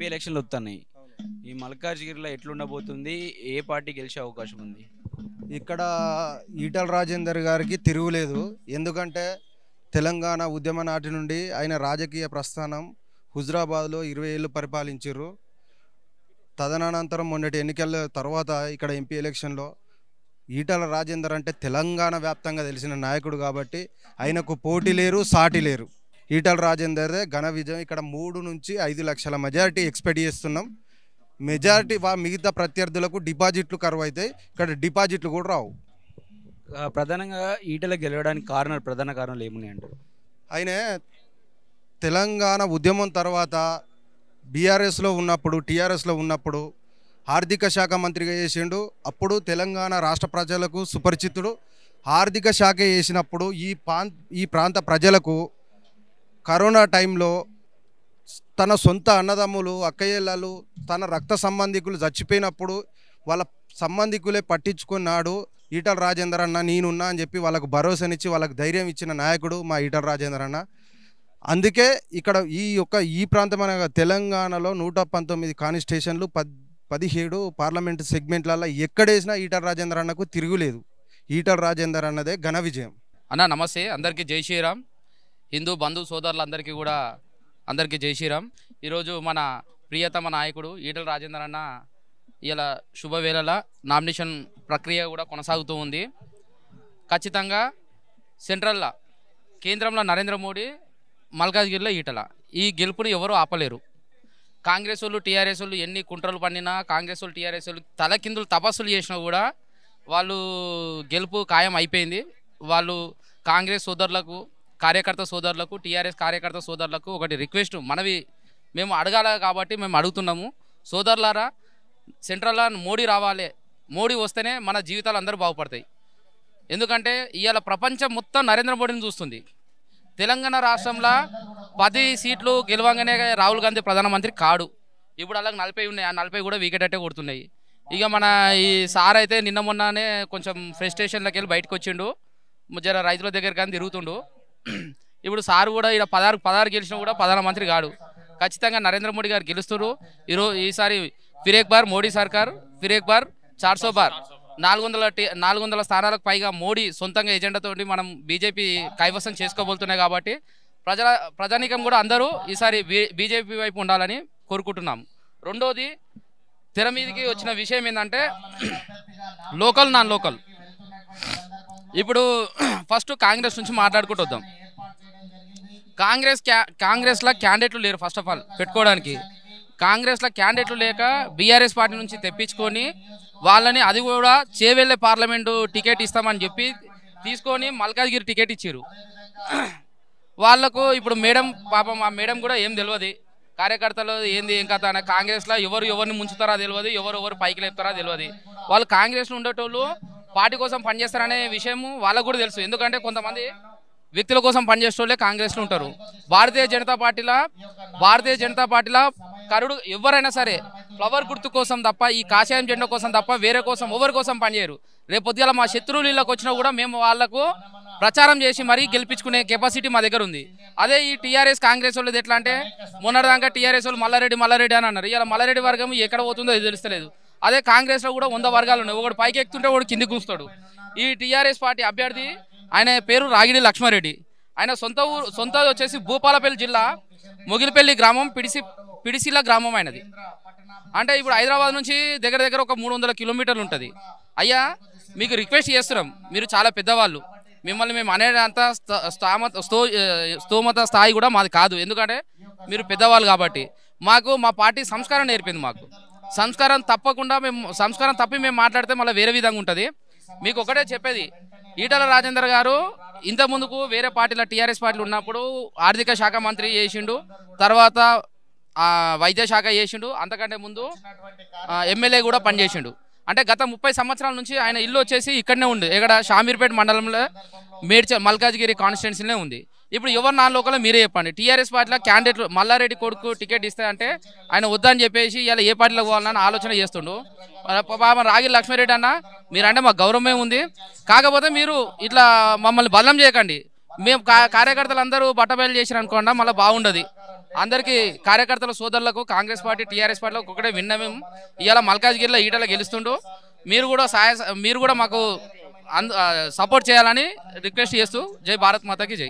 ఎలక్షన్లు వస్తున్నాయి. ఈ మల్కాజ్గిరిలో ఎట్లుండబోతుంది? ఏ పార్టీ గెలిచే అవకాశం ఉంది? ఇక్కడ ఈటల రాజేందర్ గారికి తిరుగులేదు. ఎందుకంటే తెలంగాణ ఉద్యమ నాటి నుండి ఆయన రాజకీయ ప్రస్థానం హుజరాబాద్లో 20 ఏళ్ళు పరిపాలించారు. తదనంతరం మొన్నటి ఎన్నికల తర్వాత ఇక్కడ ఎంపీ ఎలక్షన్లో ఈటల రాజేందర్ అంటే తెలంగాణ వ్యాప్తంగా తెలిసిన నాయకుడు కాబట్టి ఆయనకు పోటీ లేరు, సాటి లేరు. ఈటల రాజేందర్దే ఘన విజయం. ఇక్కడ 3 నుంచి 5 లక్షల మెజారిటీ ఎక్స్పెక్ట్ చేస్తున్నాం. మెజారిటీ మిగతా ప్రత్యర్థులకు డిపాజిట్లు కరువు అవుతాయి, ఇక్కడ డిపాజిట్లు కూడా రావు. ప్రధానంగా ఈటల గెలవడానికి ప్రధాన కారణాలు ఏమున్నాయి అంటారు? ఆయన తెలంగాణ ఉద్యమం తర్వాత బీఆర్ఎస్లో ఉన్నప్పుడు, టీఆర్ఎస్లో ఉన్నప్పుడు ఆర్థిక శాఖ మంత్రిగా చేసిండు. అప్పుడు తెలంగాణ రాష్ట్ర ప్రజలకు సుపరిచితుడు. ఆర్థిక శాఖ చేసినప్పుడు ఈ ప్రాంత ప్రజలకు కరోనా టైంలో తన సొంత అన్నదమ్ములు, అక్కయ్యలు, తన రక్త సంబంధికులు చచ్చిపోయినప్పుడు వాళ్ళ సంబంధికులే పట్టించుకున్నాడు. ఈటల రాజేందర్ అన్న నేనున్నా అని చెప్పి వాళ్ళకు భరోసానిచ్చి వాళ్ళకు ధైర్యం ఇచ్చిన నాయకుడు మా ఈటల రాజేందర్ అన్న. అందుకే ఇక్కడ ఈ ప్రాంతమైన తెలంగాణలో 119 కాన్స్టిట్యూషన్లు, 17 పార్లమెంటు సెగ్మెంట్లలో ఎక్కడేసినా ఈటల రాజేందర్ అన్నకు తిరుగులేదు. ఈటల రాజేందర్ అన్నదే ఘన విజయం. అన్న నమస్తే, అందరికీ జై శ్రీరామ్. హిందూ బంధు సోదరులందరికీ కూడా అందరికీ జై శ్రీరామ్. ఈరోజు మన ప్రియతమ నాయకుడు ఈటల రాజేందర్ అన్న ఇలా శుభవేళల నామినేషన్ ప్రక్రియ కూడా కొనసాగుతూ ఉంది. ఖచ్చితంగా సెంట్రల్లో, కేంద్రంలో నరేంద్ర మోడీ, మల్కాజ్గిరిలో ఈటల. ఈ గెలుపుని ఎవరు ఆపలేరు. కాంగ్రెస్ వాళ్ళు, టీఆర్ఎస్ వాళ్ళు ఎన్ని కుట్రలు పన్నినా, కాంగ్రెస్ వాళ్ళు, టీఆర్ఎస్ వాళ్ళు తలకిందులు తపస్సులు చేసినా కూడా వాళ్ళు గెలుపు ఖాయం అయిపోయింది. వాళ్ళు కాంగ్రెస్ సోదరులకు, కార్యకర్త సోదరులకు, టీఆర్ఎస్ కార్యకర్త సోదరులకు ఒకటి రిక్వెస్ట్, మేము అడగాల కాబట్టి మేము అడుగుతున్నాము. సోదరులారా, సెంట్రల్లో మోడీ రావాలి. మోడీ వస్తేనే మన జీవితాలు అందరూ బాగుపడతాయి. ఎందుకంటే ఇవాళ ప్రపంచం మొత్తం నరేంద్ర మోడీని చూస్తుంది. తెలంగాణ రాష్ట్రంలో 10 సీట్లు గెలవంగానే రాహుల్ గాంధీ ప్రధానమంత్రి కాడు. ఇప్పుడు అలాగే 40 ఉన్నాయి. ఆ 40 కూడా వీకెట్ కొడుతున్నాయి. ఇక మన ఈ సార్ అయితే నిన్న మొన్ననే కొంచెం ఫ్రస్ట్రేషన్లోకి వెళ్ళి బయటకు వచ్చిండు. జర రైతుల దగ్గర కానీ తిరుగుతుండు. ఇప్పుడు సార్ కూడా ఇక్కడ 16 గెలిచినా కూడా ప్రధానమంత్రి కాడు. ఖచ్చితంగా నరేంద్ర మోడీ గారు గెలుస్తారు. ఈసారి ఫిర్ ఏక్ బార్ మోడీ సర్కార్, ఫిర్ ఏక్ బార్ 400 బార్, 400 స్థానాలకు పైగా మోడీ సొంతంగా ఎజెండాతో మనం బీజేపీ కైవసం చేసుకోబోతున్నాయి. కాబట్టి ప్రజానీకం కూడా అందరూ ఈసారి బీజేపీ వైపు ఉండాలని కోరుకుంటున్నాం. రెండోది, తెర మీదకి వచ్చిన విషయం ఏంటంటే లోకల్, నాన్ లోకల్. ఇప్పుడు ఫస్ట్ కాంగ్రెస్ నుంచి మాట్లాడుకుంటూ వద్దాం. కాంగ్రెస్లో క్యాండిడేట్లు లేరు. ఫస్ట్ ఆఫ్ ఆల్ పెట్టుకోవడానికి కాంగ్రెస్లో క్యాండిడేట్లు లేక బీఆర్ఎస్ పార్టీ నుంచి తెప్పించుకొని వాళ్ళని, అది కూడా చేవెళ్ళే పార్లమెంటు టికెట్ ఇస్తామని చెప్పి తీసుకొని మల్కాజ్గిరి టికెట్ ఇచ్చారు వాళ్లకు. ఇప్పుడు మేడం పాపం, ఆ మేడం కూడా ఏం తెలియదు కార్యకర్తలు ఏంది ఏం కథ అని. కాంగ్రెస్లో ఎవరిని ముంచుతారో తెలియదు, ఎవరు పైకి లేపుతారో తెలియదు. వాళ్ళు కాంగ్రెస్లో ఉండేటోళ్ళు పార్టీ కోసం పనిచేస్తారనే విషయం వాళ్ళకు కూడా తెలుసు. ఎందుకంటే కొంతమంది వ్యక్తుల కోసం పనిచేసేటోళ్ళే కాంగ్రెస్లో ఉంటారు. భారతీయ జనతా పార్టీలో కరుడు ఎవరైనా సరే ఫ్లవర్ గుర్తు కోసం తప్ప, ఈ కాషాయం జెండా కోసం తప్ప వేరే కోసం ఎవరి కోసం పనిచేయరు. రేపు పొద్దుగాల మా శత్రువులు ఇళ్ళకి వచ్చినా కూడా మేము వాళ్లకు ప్రచారం చేసి మరీ గెలిపించుకునే కెపాసిటీ మా దగ్గర ఉంది. అదే ఈ టీఆర్ఎస్ కాంగ్రెస్ వాళ్ళది ఎట్లా అంటే, మొన్నటిదాకా టీఆర్ఎస్ వాళ్ళు మల్లారెడ్డి అని అన్నారు. ఇలా మల్లారెడ్డి వర్గం ఎక్కడ పోతుందో అది తెలుస్తలేదు. అదే కాంగ్రెస్లో కూడా 100 వర్గాలు ఉన్నాయి. ఒకడు పైకి ఎక్కుతుంటే ఒకడు కింది కూస్తాడు. ఈ టీఆర్ఎస్ పార్టీ అభ్యర్థి ఆయన పేరు రాగిడి లక్ష్మారెడ్డి. ఆయన సొంత వచ్చేసి భూపాలపల్లి జిల్లా మొగిలిపల్లి గ్రామం, పిడిసిల గ్రామం ఆయనది. అంటే ఇప్పుడు హైదరాబాద్ నుంచి దగ్గర ఒక 300 కిలోమీటర్లు ఉంటుంది. అయ్యా, మీకు రిక్వెస్ట్ చేస్తున్నాం, మీరు చాలా పెద్దవాళ్ళు, మిమ్మల్ని మేము అనేంత స్తోమత స్థాయి కూడా మాది కాదు. ఎందుకంటే మీరు పెద్దవాళ్ళు కాబట్టి మా పార్టీ సంస్కారం నేర్పింది. మాకు సంస్కారం తప్పి మేము మాట్లాడితే మళ్ళీ వేరే విధంగా ఉంటుంది. మీకు ఒకటే చెప్పేది, ఈటల రాజేందర్ గారు ఇంత ముందుకు వేరే పార్టీల టీఆర్ఎస్ పార్టీలు ఉన్నప్పుడు ఆర్థిక శాఖ మంత్రి చేసిండు, తర్వాత వైద్య శాఖ చేసిండు, అంతకంటే ముందు ఎమ్మెల్యే కూడా పనిచేసిండు. అంటే గత 30 సంవత్సరాల నుంచి ఆయన ఇల్లు వచ్చేసి ఇక్కడనే ఉంది. ఇక్కడ షామీర్పేట మండలంలో మల్కాజ్గిరి కాన్స్టిట్యున్సీనే ఉంది. ఇప్పుడు ఎవరు నాన్ లోకల్ మీరే చెప్పండి. టీఆర్ఎస్ పార్టీలో క్యాండిడేట్ మల్లారెడ్డి కొడుకు టికెట్ ఇస్తే అంటే ఆయన వద్దని చెప్పేసి ఇలా ఏ పార్టీలో పోవాలని ఆలోచన చేస్తుండు. రాగి లక్ష్మారెడ్డి అన్న, మీరంటే మాకు గౌరవమే ఉంది, కాకపోతే మీరు ఇట్లా మమ్మల్ని బలం చేయకండి. మేము కార్యకర్తలు అందరూ బట్టబయలు చేసిరు అనుకోండి మళ్ళీ బాగుండదు. అందరికీ కార్యకర్తల సోదరులకు కాంగ్రెస్ పార్టీ టీఆర్ఎస్ పార్టీలకు ఒకటే విన్నమేం, ఇవాళ మల్కాజ్గిరిలో ఈటల గెలుస్తుండు, మీరు కూడా మాకు సపోర్ట్ చేయాలని రిక్వెస్ట్ చేస్తూ జై భారత్ మాతాకి జై.